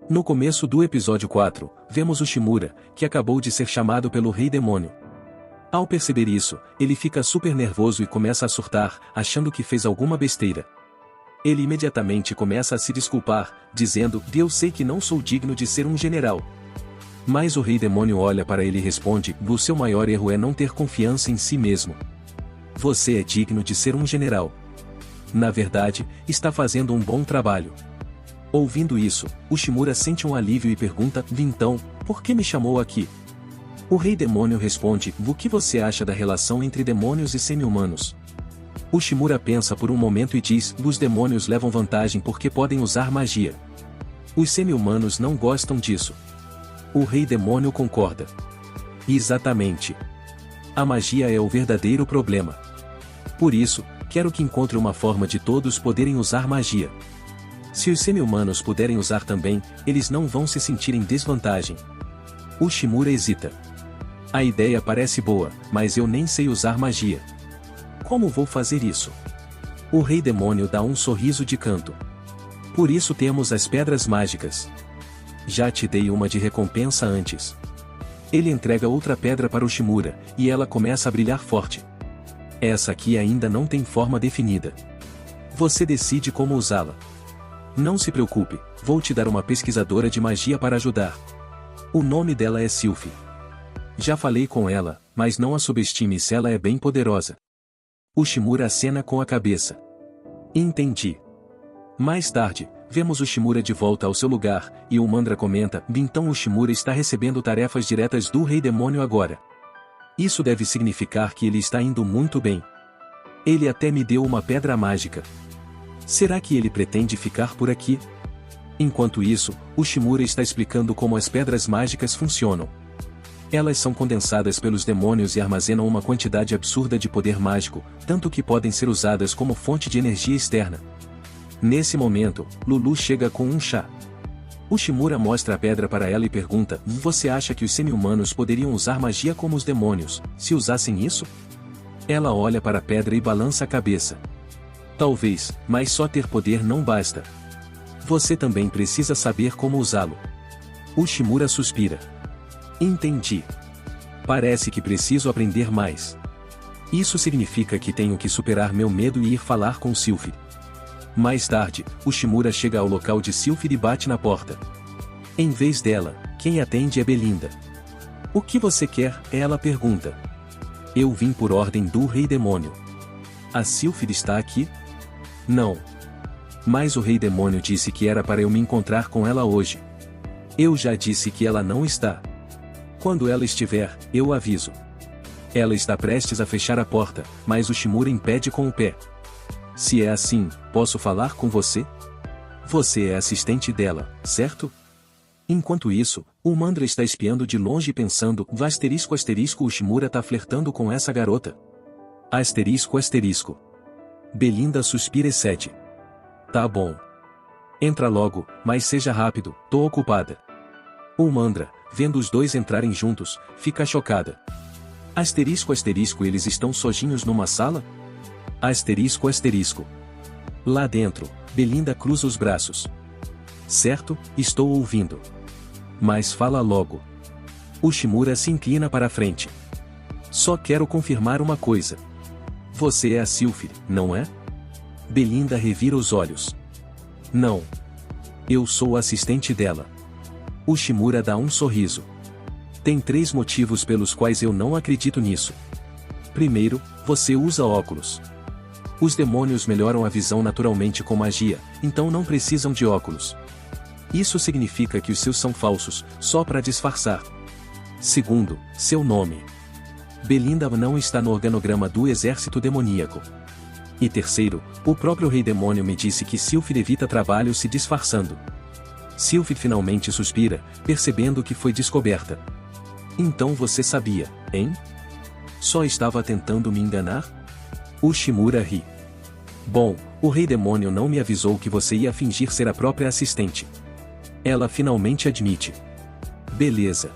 No começo do episódio 4, vemos o Shimura, que acabou de ser chamado pelo Rei Demônio. Ao perceber isso, ele fica super nervoso e começa a surtar, achando que fez alguma besteira. Ele imediatamente começa a se desculpar, dizendo: eu sei que não sou digno de ser um general. Mas o Rei Demônio olha para ele e responde: o seu maior erro é não ter confiança em si mesmo. Você é digno de ser um general. Na verdade, está fazendo um bom trabalho. Ouvindo isso, o Shimura sente um alívio e pergunta: então, por que me chamou aqui? O Rei Demônio responde: o que você acha da relação entre demônios e semi-humanos? O Shimura pensa por um momento e diz: os demônios levam vantagem porque podem usar magia. Os semi-humanos não gostam disso. O Rei Demônio concorda. Exatamente. A magia é o verdadeiro problema. Por isso, quero que encontre uma forma de todos poderem usar magia. Se os semi-humanos puderem usar também, eles não vão se sentir em desvantagem. O Shimura hesita. A ideia parece boa, mas eu nem sei usar magia. Como vou fazer isso? O Rei Demônio dá um sorriso de canto. Por isso temos as pedras mágicas. Já te dei uma de recompensa antes. Ele entrega outra pedra para o Shimura, e ela começa a brilhar forte. Essa aqui ainda não tem forma definida. Você decide como usá-la. Não se preocupe, vou te dar uma pesquisadora de magia para ajudar. O nome dela é Sylphie. Já falei com ela, mas não a subestime se ela é bem poderosa. O Shimura acena com a cabeça. Entendi. Mais tarde, vemos o Shimura de volta ao seu lugar, e o Mandra comenta: então o Shimura está recebendo tarefas diretas do Rei Demônio agora. Isso deve significar que ele está indo muito bem. Ele até me deu uma pedra mágica. Será que ele pretende ficar por aqui? Enquanto isso, o Shimura está explicando como as pedras mágicas funcionam. Elas são condensadas pelos demônios e armazenam uma quantidade absurda de poder mágico, tanto que podem ser usadas como fonte de energia externa. Nesse momento, Lulu chega com um chá. O Shimura mostra a pedra para ela e pergunta: você acha que os semi-humanos poderiam usar magia como os demônios, se usassem isso? Ela olha para a pedra e balança a cabeça. Talvez, mas só ter poder não basta. Você também precisa saber como usá-lo. O Shimura suspira. Entendi. Parece que preciso aprender mais. Isso significa que tenho que superar meu medo e ir falar com Sylphie. Mais tarde, o Shimura chega ao local de Sylphie e bate na porta. Em vez dela, quem atende é Belinda. O que você quer? Ela pergunta. Eu vim por ordem do Rei Demônio. A Sylphie está aqui? Não. Mas o Rei Demônio disse que era para eu me encontrar com ela hoje. Eu já disse que ela não está. Quando ela estiver, eu aviso. Ela está prestes a fechar a porta, mas o Shimura impede com o pé. Se é assim, posso falar com você? Você é assistente dela, certo? Enquanto isso, o Mandra está espiando de longe pensando: asterisco asterisco, o Shimura tá flertando com essa garota. Asterisco asterisco. Belinda suspira e cede. Tá bom. Entra logo, mas seja rápido, tô ocupada. O Mandra, vendo os dois entrarem juntos, fica chocada. Asterisco asterisco, eles estão sozinhos numa sala? Asterisco asterisco. Lá dentro, Belinda cruza os braços. Certo, estou ouvindo. Mas fala logo. O Shimura se inclina para a frente. Só quero confirmar uma coisa. Você é a Sylphie, não é? Belinda revira os olhos. Não. Eu sou o assistente dela. O Shimura dá um sorriso. Tem 3 motivos pelos quais eu não acredito nisso. Primeiro, você usa óculos. Os demônios melhoram a visão naturalmente com magia, então não precisam de óculos. Isso significa que os seus são falsos, só para disfarçar. Segundo, seu nome. Belinda não está no organograma do exército demoníaco. E terceiro, o próprio Rei Demônio me disse que Sylphie evita trabalho se disfarçando. Sylphie finalmente suspira, percebendo que foi descoberta. Então você sabia, hein? Só estava tentando me enganar? O Shimura ri. Bom, o Rei Demônio não me avisou que você ia fingir ser a própria assistente. Ela finalmente admite. Beleza.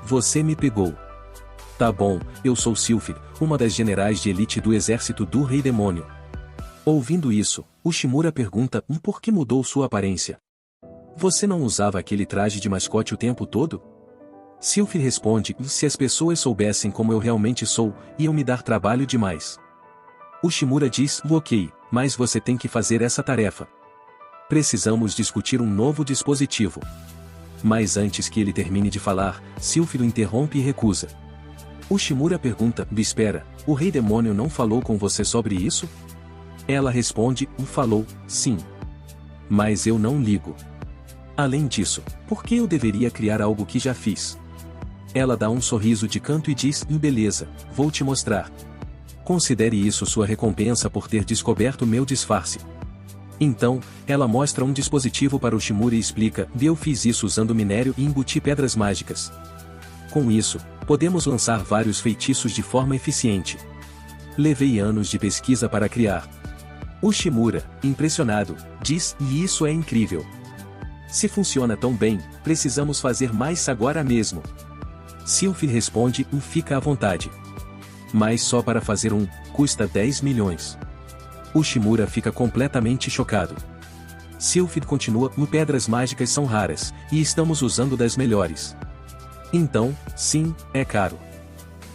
Você me pegou. Tá bom, eu sou Sylphie, uma das generais de elite do exército do Rei Demônio. Ouvindo isso, o Shimura pergunta: por que mudou sua aparência? Você não usava aquele traje de mascote o tempo todo? Sylphie responde, se as pessoas soubessem como eu realmente sou, iam me dar trabalho demais. Ushimura diz, ok, mas você tem que fazer essa tarefa. Precisamos discutir um novo dispositivo. Mas antes que ele termine de falar, Sylphie o interrompe e recusa. Ushimura pergunta, espera, o Rei Demônio não falou com você sobre isso? Ela responde, falou, sim. Mas eu não ligo. Além disso, por que eu deveria criar algo que já fiz? Ela dá um sorriso de canto e diz, beleza, vou te mostrar. Considere isso sua recompensa por ter descoberto meu disfarce. Então, ela mostra um dispositivo para Ushimura e explica, eu fiz isso usando minério e embuti pedras mágicas. Com isso, podemos lançar vários feitiços de forma eficiente. Levei anos de pesquisa para criar. Ushimura, impressionado, diz, e isso é incrível. Se funciona tão bem, precisamos fazer mais agora mesmo. Sylphie responde, fica à vontade. Mas só para fazer custa 10 milhões. Ushimura fica completamente chocado. Sylphie continua, pedras mágicas são raras, e estamos usando das melhores. Então, sim, é caro.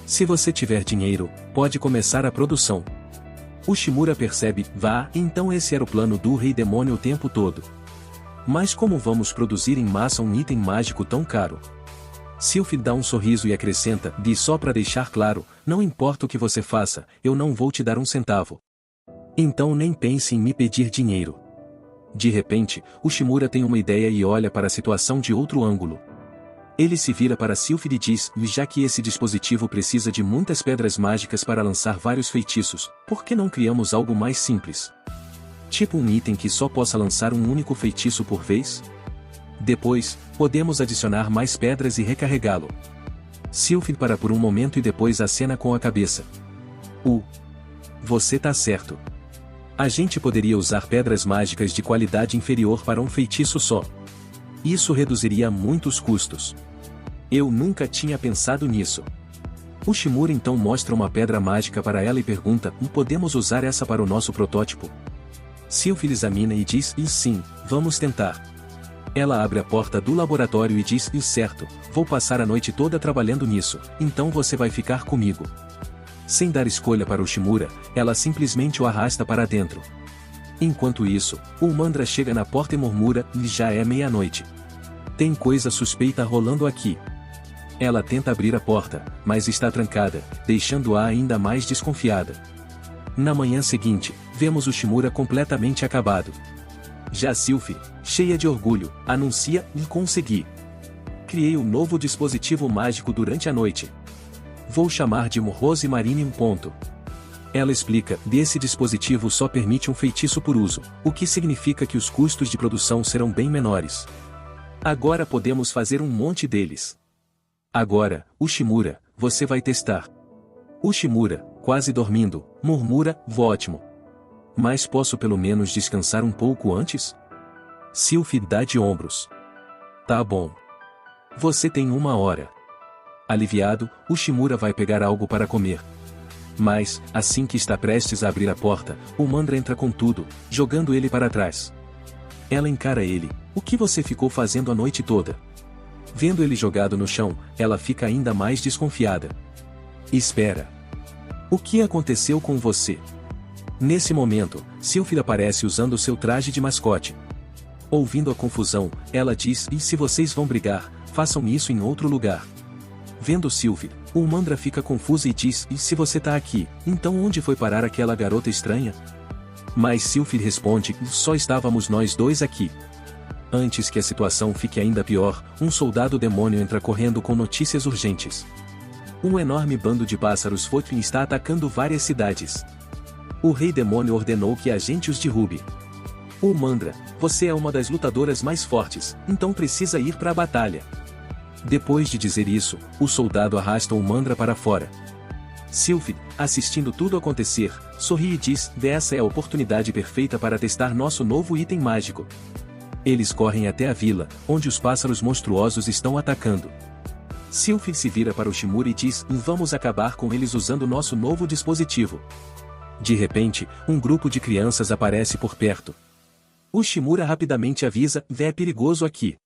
Se você tiver dinheiro, pode começar a produção. Ushimura percebe, então esse era o plano do Rei Demônio o tempo todo. Mas como vamos produzir em massa um item mágico tão caro? Sylphie dá um sorriso e acrescenta, só para deixar claro, não importa o que você faça, eu não vou te dar um centavo. Então nem pense em me pedir dinheiro. De repente, Ushimura tem uma ideia e olha para a situação de outro ângulo. Ele se vira para Sylphie e diz, já que esse dispositivo precisa de muitas pedras mágicas para lançar vários feitiços, por que não criamos algo mais simples? Tipo um item que só possa lançar um único feitiço por vez? Depois, podemos adicionar mais pedras e recarregá-lo. Sylphie para por um momento e depois acena com a cabeça. Você tá certo. A gente poderia usar pedras mágicas de qualidade inferior para um feitiço só. Isso reduziria muitos custos. Eu nunca tinha pensado nisso. Ushimura então mostra uma pedra mágica para ela e pergunta, podemos usar essa para o nosso protótipo? Sylphie examina e diz, sim, vamos tentar. Ela abre a porta do laboratório e diz, certo, vou passar a noite toda trabalhando nisso, então você vai ficar comigo. Sem dar escolha para Ushimura, ela simplesmente o arrasta para dentro. Enquanto isso, o Mandra chega na porta e murmura, já é meia-noite. Tem coisa suspeita rolando aqui. Ela tenta abrir a porta, mas está trancada, deixando-a ainda mais desconfiada. Na manhã seguinte, vemos Ushimura completamente acabado. Já Sylphie, cheia de orgulho, anuncia, consegui. Criei um novo dispositivo mágico durante a noite. Vou chamar de Rose Marine. Ela explica, esse dispositivo só permite um feitiço por uso, o que significa que os custos de produção serão bem menores. Agora podemos fazer um monte deles. Agora, Ushimura, você vai testar. Ushimura, quase dormindo, murmura, ótimo. Mas posso pelo menos descansar um pouco antes? Sylphie dá de ombros. Tá bom. Você tem 1 hora. Aliviado, Ushimura vai pegar algo para comer. Mas, assim que está prestes a abrir a porta, o Mandra entra com tudo, jogando ele para trás. Ela encara ele, o que você ficou fazendo a noite toda? Vendo ele jogado no chão, ela fica ainda mais desconfiada. Espera. O que aconteceu com você? Nesse momento, Sylphie aparece usando seu traje de mascote. Ouvindo a confusão, ela diz, se vocês vão brigar, façam isso em outro lugar. Vendo Sylphie, o Mandra fica confuso e diz, se você tá aqui, então onde foi parar aquela garota estranha? Mas Sylphie responde, só estávamos nós dois aqui. Antes que a situação fique ainda pior, um soldado demônio entra correndo com notícias urgentes. Um enorme bando de pássaros Fotwin está atacando várias cidades. O Rei Demônio ordenou que a gente os derrube. O Mandra, você é uma das lutadoras mais fortes, então precisa ir para a batalha. Depois de dizer isso, o soldado arrasta o Mandra para fora. Sylphie, assistindo tudo acontecer, sorri e diz, essa é a oportunidade perfeita para testar nosso novo item mágico. Eles correm até a vila, onde os pássaros monstruosos estão atacando. Sylphie se vira para Ushimura e diz, vamos acabar com eles usando nosso novo dispositivo. De repente, um grupo de crianças aparece por perto. Shimura rapidamente avisa: é perigoso aqui.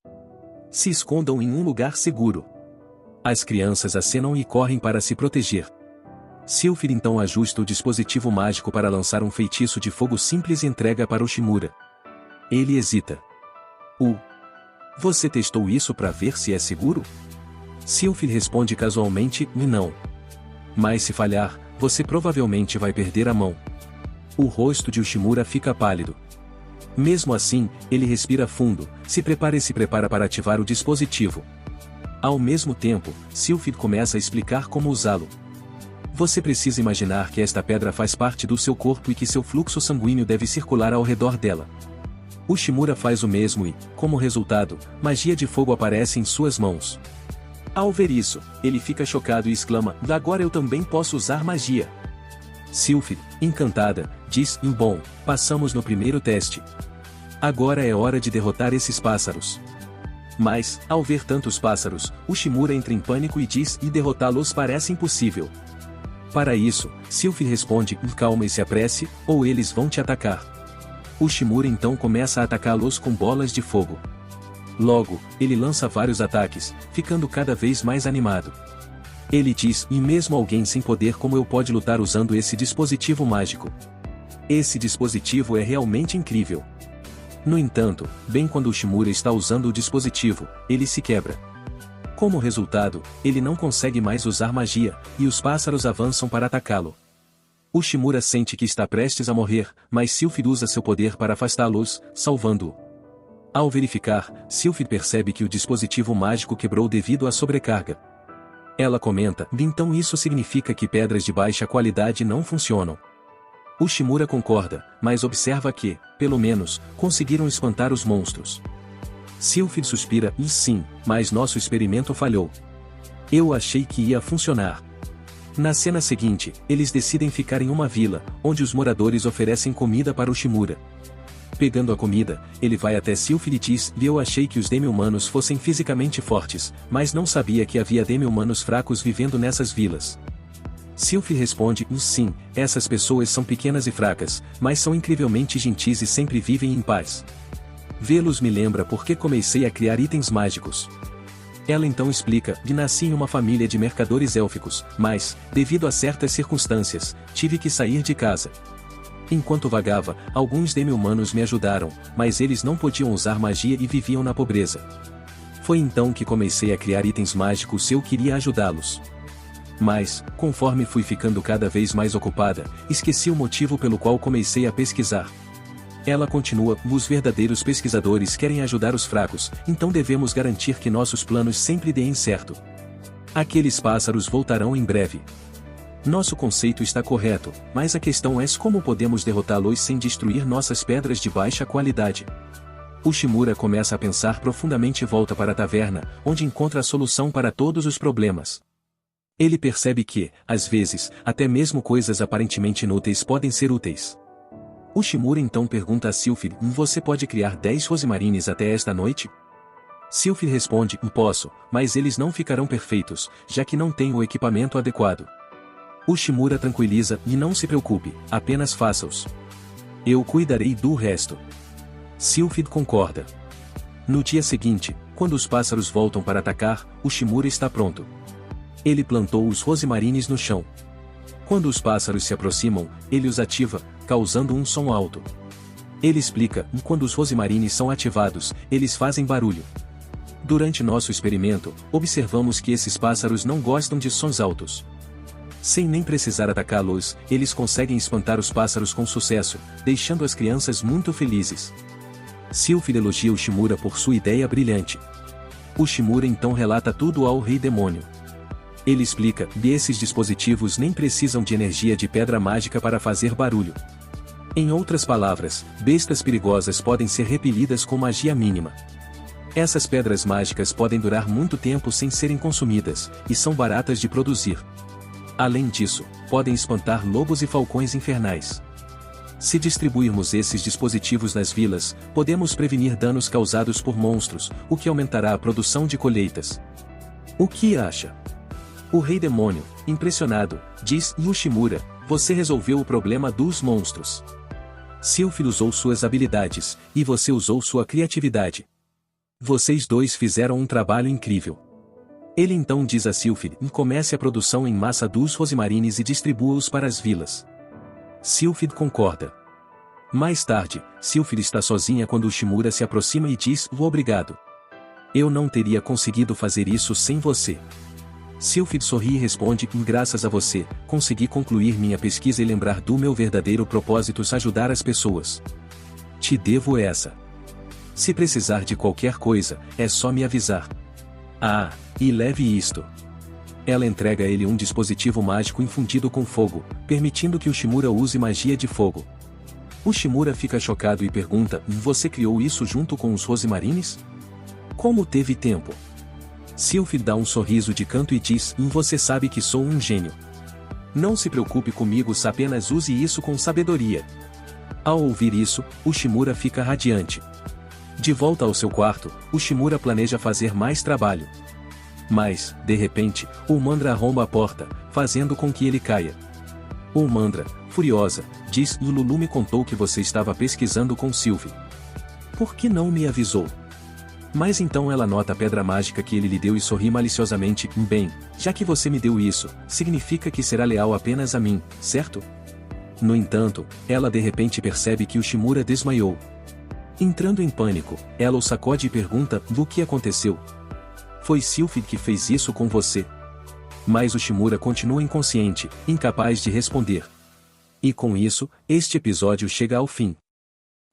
Se escondam em um lugar seguro. As crianças acenam e correm para se proteger. Sylphid então ajusta o dispositivo mágico para lançar um feitiço de fogo simples e entrega para o Shimura. Ele hesita. Você testou isso para ver se é seguro? Sylphid responde casualmente: não. Mas se falhar, você provavelmente vai perder a mão. O rosto de Ushimura fica pálido. Mesmo assim, ele respira fundo, se prepara para ativar o dispositivo. Ao mesmo tempo, Sylphid começa a explicar como usá-lo. Você precisa imaginar que esta pedra faz parte do seu corpo e que seu fluxo sanguíneo deve circular ao redor dela. Ushimura faz o mesmo e, como resultado, magia de fogo aparece em suas mãos. Ao ver isso, ele fica chocado e exclama: agora eu também posso usar magia. Sylphid, encantada, diz: bom, passamos no primeiro teste. Agora é hora de derrotar esses pássaros. Mas, ao ver tantos pássaros, Ushimura entra em pânico e diz: derrotá-los parece impossível. Para isso, Sylphid responde: calma e se apresse, ou eles vão te atacar. Ushimura então começa a atacá-los com bolas de fogo. Logo, ele lança vários ataques, ficando cada vez mais animado. Ele diz: e mesmo alguém sem poder como eu pode lutar usando esse dispositivo mágico. Esse dispositivo é realmente incrível. No entanto, bem quando Ushimura está usando o dispositivo, ele se quebra. Como resultado, ele não consegue mais usar magia, e os pássaros avançam para atacá-lo. Ushimura sente que está prestes a morrer, mas Sylphid usa seu poder para afastá-los, salvando-o. Ao verificar, Sylphid percebe que o dispositivo mágico quebrou devido à sobrecarga. Ela comenta: então isso significa que pedras de baixa qualidade não funcionam. Ushimura concorda, mas observa que, pelo menos, conseguiram espantar os monstros. Sylphid suspira: sim, mas nosso experimento falhou. Eu achei que ia funcionar. Na cena seguinte, eles decidem ficar em uma vila, onde os moradores oferecem comida para Ushimura. Pegando a comida, ele vai até Sylphid e diz: eu achei que os demi-humanos fossem fisicamente fortes, mas não sabia que havia demi-humanos fracos vivendo nessas vilas. Sylphid responde: sim, essas pessoas são pequenas e fracas, mas são incrivelmente gentis e sempre vivem em paz. Vê-los me lembra porque comecei a criar itens mágicos. Ela então explica: nasci em uma família de mercadores élficos, mas, devido a certas circunstâncias, tive que sair de casa. Enquanto vagava, alguns demi-humanos me ajudaram, mas eles não podiam usar magia e viviam na pobreza. Foi então que comecei a criar itens mágicos e eu queria ajudá-los. Mas, conforme fui ficando cada vez mais ocupada, esqueci o motivo pelo qual comecei a pesquisar. Ela continua: os verdadeiros pesquisadores querem ajudar os fracos, então devemos garantir que nossos planos sempre deem certo. Aqueles pássaros voltarão em breve. Nosso conceito está correto, mas a questão é como podemos derrotá-los sem destruir nossas pedras de baixa qualidade. Ushimura começa a pensar profundamente e volta para a taverna, onde encontra a solução para todos os problemas. Ele percebe que, às vezes, até mesmo coisas aparentemente inúteis podem ser úteis. Ushimura então pergunta a Sylphid: você pode criar 10 rosimarines até esta noite? Sylphid responde: posso, mas eles não ficarão perfeitos, já que não tenho o equipamento adequado. Ushimura tranquiliza: e não se preocupe, apenas faça-os. Eu cuidarei do resto. Sylphid concorda. No dia seguinte, quando os pássaros voltam para atacar, Ushimura está pronto. Ele plantou os rosimarines no chão. Quando os pássaros se aproximam, ele os ativa, causando um som alto. Ele explica: quando os rosimarines são ativados, eles fazem barulho. Durante nosso experimento, observamos que esses pássaros não gostam de sons altos. Sem nem precisar atacá-los, eles conseguem espantar os pássaros com sucesso, deixando as crianças muito felizes. Sylphid elogia Ushimura por sua ideia brilhante. Ushimura então relata tudo ao Rei Demônio. Ele explica: esses dispositivos nem precisam de energia de pedra mágica para fazer barulho. Em outras palavras, bestas perigosas podem ser repelidas com magia mínima. Essas pedras mágicas podem durar muito tempo sem serem consumidas, e são baratas de produzir. Além disso, podem espantar lobos e falcões infernais. Se distribuirmos esses dispositivos nas vilas, podemos prevenir danos causados por monstros, o que aumentará a produção de colheitas. O que acha? O Rei Demônio, impressionado, diz: Ushimura, você resolveu o problema dos monstros. Sylphid usou suas habilidades, e você usou sua criatividade. Vocês dois fizeram um trabalho incrível. Ele então diz a Sylphid: comece a produção em massa dos rosimarines e distribua-os para as vilas. Sylphid concorda. Mais tarde, Sylphid está sozinha quando o Shimura se aproxima e diz: obrigado. Eu não teria conseguido fazer isso sem você. Sylphid sorri e responde: graças a você, consegui concluir minha pesquisa e lembrar do meu verdadeiro propósito: ajudar as pessoas. Te devo essa. Se precisar de qualquer coisa, é só me avisar. Ah, e leve isto. Ela entrega a ele um dispositivo mágico infundido com fogo, permitindo que o Shimura use magia de fogo. O Shimura fica chocado e pergunta: você criou isso junto com os rosimarines? Como teve tempo? Sylphid dá um sorriso de canto e diz: você sabe que sou um gênio. Não se preocupe comigo, apenas use isso com sabedoria. Ao ouvir isso, o Shimura fica radiante. De volta ao seu quarto, o Shimura planeja fazer mais trabalho. Mas, de repente, o Mandra arromba a porta, fazendo com que ele caia. O Mandra, furiosa, diz: Lulu me contou que você estava pesquisando com Sylphid. Por que não me avisou? Mas então ela nota a pedra mágica que ele lhe deu e sorri maliciosamente: bem, já que você me deu isso, significa que será leal apenas a mim, certo? No entanto, ela de repente percebe que o Shimura desmaiou. Entrando em pânico, ela o sacode e pergunta: o que aconteceu? Foi Sylphid que fez isso com você? Mas o Shimura continua inconsciente, incapaz de responder. E com isso, este episódio chega ao fim.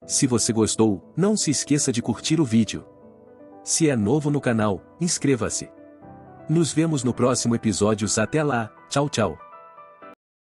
Se você gostou, não se esqueça de curtir o vídeo. Se é novo no canal, inscreva-se. Nos vemos no próximo episódio. Até lá, tchau tchau.